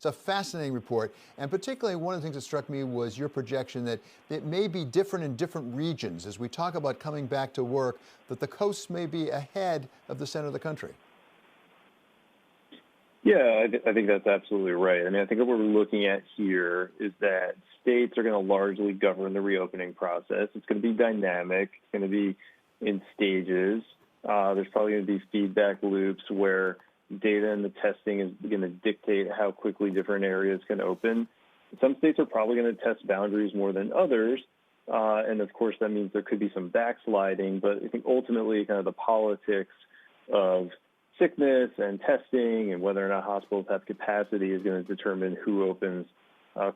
It's a fascinating report, and particularly one of the things that struck me was your projection that it may be different in different regions. As we talk about coming back to work, that the coasts may be ahead of the center of the country. Yeah, I think that's absolutely right. I mean, I think what we're looking at here is that states are going to largely govern the reopening process. It's going to be dynamic. It's going to be in stages. There's probably going to be feedback loops where data and the testing is going to dictate how quickly different areas can open. Some states are probably going to test boundaries more than others. And of course, that means there could be some backsliding. But I think ultimately kind of the politics of sickness and testing and whether or not hospitals have capacity is going to determine who opens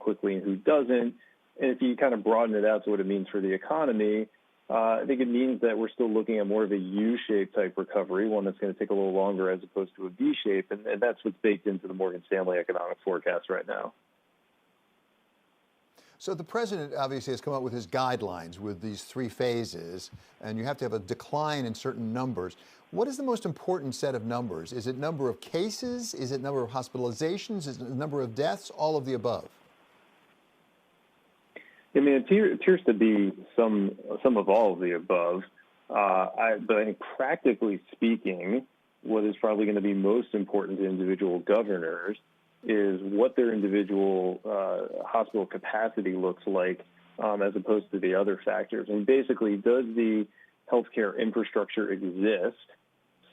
quickly and who doesn't. And if you kind of broaden it out to what it means for the economy, I think it means that we're still looking at more of a U-shaped type recovery, one that's going to take a little longer as opposed to a V-shape, and that's what's baked into the Morgan Stanley economic forecast right now. So the president obviously has come up with his guidelines with these three phases, and you have to have a decline in certain numbers. What is the most important set of numbers? Is it number of cases? Is it number of hospitalizations? Is it the number of deaths? All of the above? I mean, it appears to be some of all of the above. But I think practically speaking, what is probably going to be most important to individual governors is what their individual hospital capacity looks like as opposed to the other factors. And basically, does the healthcare infrastructure exist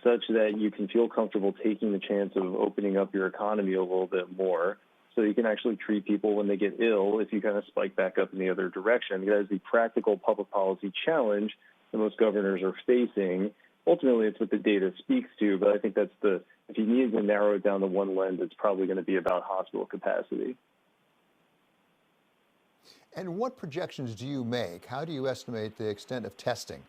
such that you can feel comfortable taking the chance of opening up your economy a little bit more so you can actually treat people when they get ill if you kind of spike back up in the other direction? That is the practical public policy challenge that most governors are facing. Ultimately, it's what the data speaks to, but I think that's if you need to narrow it down to one lens, it's probably going to be about hospital capacity. And what projections do you make? How do you estimate the extent of testing?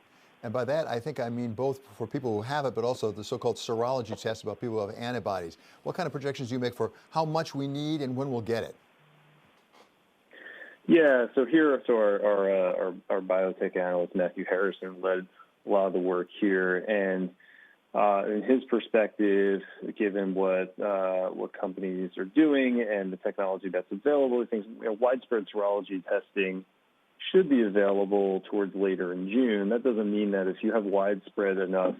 And by that, I think I mean both for people who have it, but also the so-called serology test about people who have antibodies. What kind of projections do you make for how much we need and when we'll get it? Yeah, so our biotech analyst, Matthew Harrison, led a lot of the work here. And in his perspective, given what companies are doing and the technology that's available, he thinks widespread serology testing should be available towards later in June. That doesn't mean that if you have widespread enough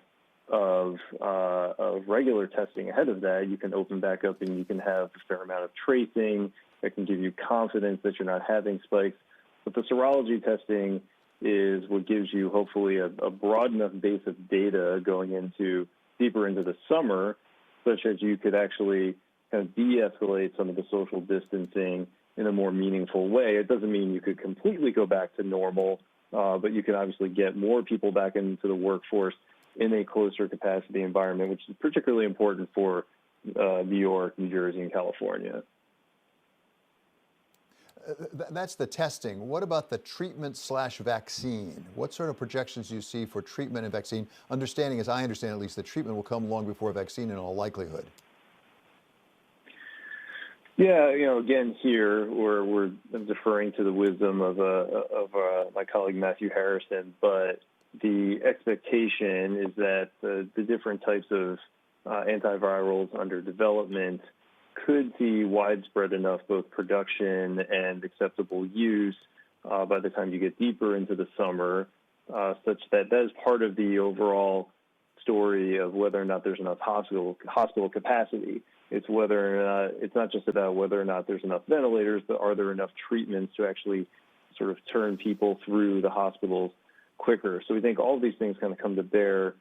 of regular testing ahead of that, you can open back up and you can have a fair amount of tracing that can give you confidence that you're not having spikes. But the serology testing is what gives you hopefully a broad enough base of data going into deeper into the summer, such as you could actually kind of de-escalate some of the social distancing in a more meaningful way. It doesn't mean you could completely go back to normal, but you can obviously get more people back into the workforce in a closer capacity environment, which is particularly important for New York, New Jersey, and California. That's the testing. What about the treatment/vaccine? What sort of projections do you see for treatment and vaccine? Understanding, as I understand at least, the treatment will come long before vaccine in all likelihood. Yeah, again, here we're deferring to the wisdom of my colleague Matthew Harrison, but the expectation is that the different types of antivirals under development could see widespread enough both production and acceptable use by the time you get deeper into the summer, such that is part of the overall story of whether or not there's enough hospital capacity. It's whether or not it's not just about whether or not there's enough ventilators, but are there enough treatments to actually sort of turn people through the hospitals quicker. So we think all of these things kind of come to bear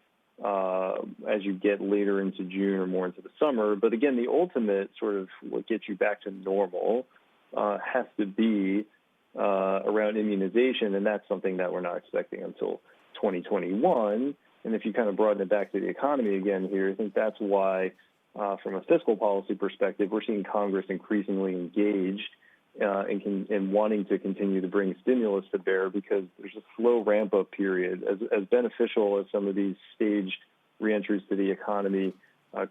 as you get later into June or more into the summer. But again, the ultimate sort of what gets you back to normal has to be around immunization, and that's something that we're not expecting until 2021. And if you kind of broaden it back to the economy again here, I think that's why, from a fiscal policy perspective, we're seeing Congress increasingly engaged in wanting to continue to bring stimulus to bear, because there's a slow ramp-up period. As beneficial as some of these staged reentries to the economy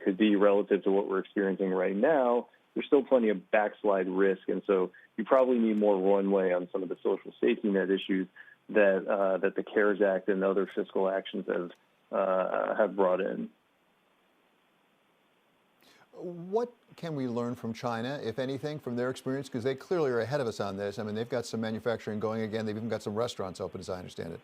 could be relative to what we're experiencing right now, there's still plenty of backslide risk. And so you probably need more runway on some of the social safety net issues that the CARES Act and other fiscal actions have brought in. What can we learn from China, if anything, from their experience? Because they clearly are ahead of us on this. I mean, they've got some manufacturing going again. They've even got some restaurants open, as I understand it.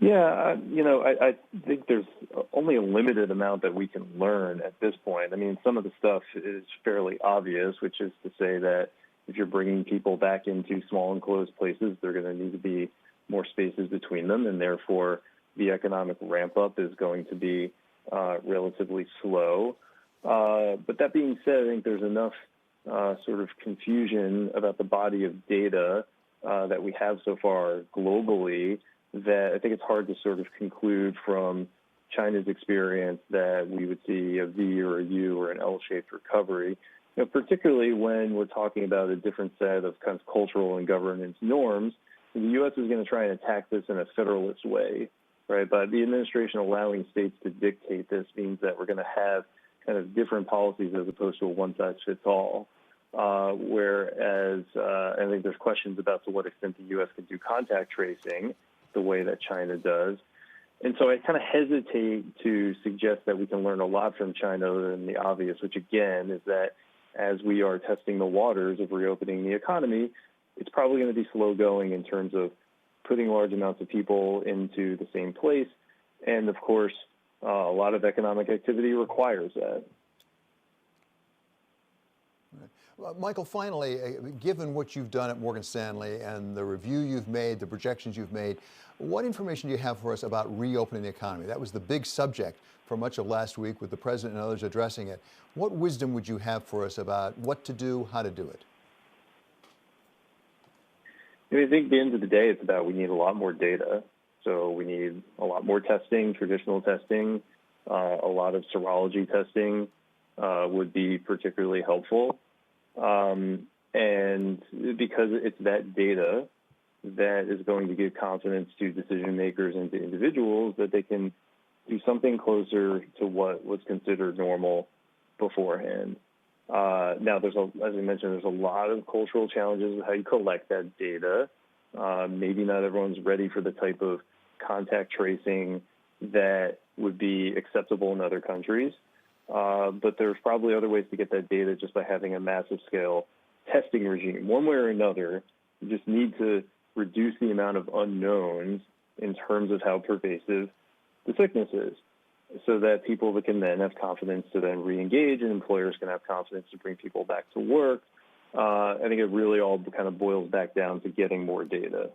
Yeah, I think there's only a limited amount that we can learn at this point. I mean, some of the stuff is fairly obvious, which is to say that if you're bringing people back into small enclosed places, there are going to need to be more spaces between them, and therefore the economic ramp up is going to be relatively slow. But that being said, I think there's enough sort of confusion about the body of data that we have so far globally that I think it's hard to sort of conclude from China's experience that we would see a V or a U or an L-shaped recovery, particularly when we're talking about a different set of kind of cultural and governance norms. The U.S. is going to try and attack this in a federalist way, right? But the administration allowing states to dictate this means that we're going to have kind of different policies as opposed to a one-size-fits-all. Whereas I think there's questions about to what extent the U.S. can do contact tracing the way that China does. And so I kind of hesitate to suggest that we can learn a lot from China other than the obvious, which again is that as we are testing the waters of reopening the economy, it's probably going to be slow going in terms of putting large amounts of people into the same place. And of course, a lot of economic activity requires that. Michael, finally, given what you've done at Morgan Stanley and the review you've made, the projections you've made, what information do you have for us about reopening the economy? That was the big subject for much of last week with the president and others addressing it. What wisdom would you have for us about what to do, how to do it? I think at the end of the day, it's about we need a lot more data. So we need a lot more testing, traditional testing, a lot of serology testing would be particularly helpful. And because it's that data that is going to give confidence to decision makers and to individuals that they can do something closer to what was considered normal beforehand. Now, as I mentioned, there's a lot of cultural challenges with how you collect that data. Maybe not everyone's ready for the type of contact tracing that would be acceptable in other countries. But there's probably other ways to get that data just by having a massive scale testing regime. One way or another, you just need to reduce the amount of unknowns in terms of how pervasive the sickness is so that people can then have confidence to then re-engage and employers can have confidence to bring people back to work. I think it really all kind of boils back down to getting more data.